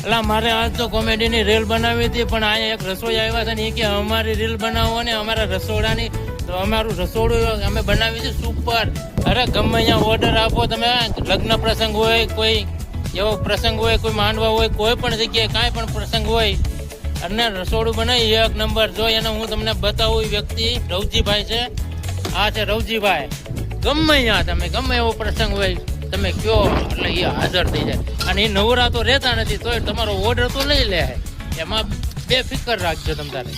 એટલે મારે આજ તો કોમેડીની રીલ બનાવી હતી, પણ અહીંયા એક રસોઈ આવ્યા છે ને એ કે અમારી રીલ બનાવો ને અમારા રસોડાની, તો અમારું રસોડું અમે બનાવી છે સુપર. અરે ગમે અહીંયા ઓર્ડર આપો તમે, લગ્ન પ્રસંગ હોય, કોઈ એવો પ્રસંગ હોય, કોઈ માંડવા હોય, કોઈ પણ જગ્યાએ કાંઈ પણ પ્રસંગ હોય અને રસોડું બનાવી એક નંબર. જો એને હું તમને બતાવું, એ વ્યક્તિ રવજીભાઈ છે. આ છે રવજીભાઈ. ગમે ત્યાં તમે ગમે એવો પ્રસંગ હોય તમે કયો એટલે એ હાજર થઈ જાય. અને એ નવરા તો રહેતા નથી, તોય તમારો ઓર્ડર તો લઈ લે. એમાં બે ફિકર રાખજો તમ તારે.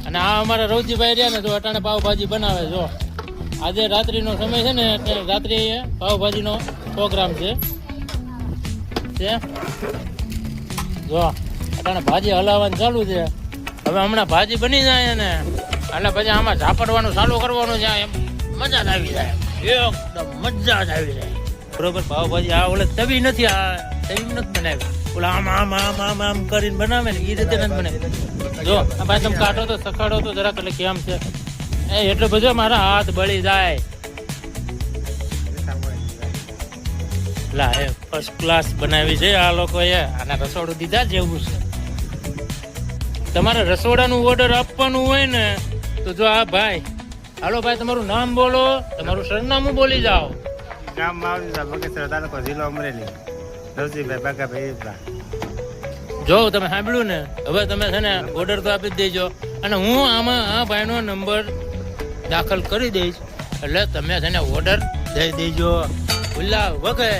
અને આ અમારા રવજીભાઈ રહ્યા ને, જો અટાણે પાવભાજી બનાવે. જો આજે રાત્રિનો સમય છે ને, એટલે રાત્રે પાવભાજીનો પ્રોગ્રામ છે. જો અટાણે ભાજી હલાવવાનું ચાલુ છે. હવે હમણાં ભાજી બની જાય ને એટલે પછી આમાં ઝાપડવાનું ચાલુ કરવાનું છે. એમ મજા જ આવી જાય, એકદમ મજા જ આવી જાય. બરોબર. પાવભાજી આ ઓલે તવી નથી, આ તવી નથી બનાવી, ઓલા આમ આમ આમ આમ આમ કરીને બનાવે ને એ રીતે નથી બનાવી. જો આ ભાઈ તમે કાઢો તો સખાડો તો જરાક, એટલે કેમ છે એટલો બધો મારા હાથ બળી જાય. લા એ ફર્સ્ટ ક્લાસ બનાવી છે આ લોકોએ. આના રસોડું દીધા જેવું છે. તમારે રસોડાનું ઓર્ડર આપવાનું હોય ને તો જો આ ભાઈ, હાલો ભાઈ તમારું નામ બોલો, તમારું સરનામું બોલી જાઓ. ગામ માવલી, બગસરા તાલુકો, જિલ્લો અમરેલી. રવજીભાઈ બાગાભાઈ. જો તમે સાંભળ્યું ને, હવે તમે છે ને ઓર્ડર તો આપી જ દેજો. અને હું આમાં આ ભાઈનો નંબર દાખલ કરી દઈશ, એટલે તમે છે ને ઓર્ડર દઈ દેજો. ઉલ્લા વગર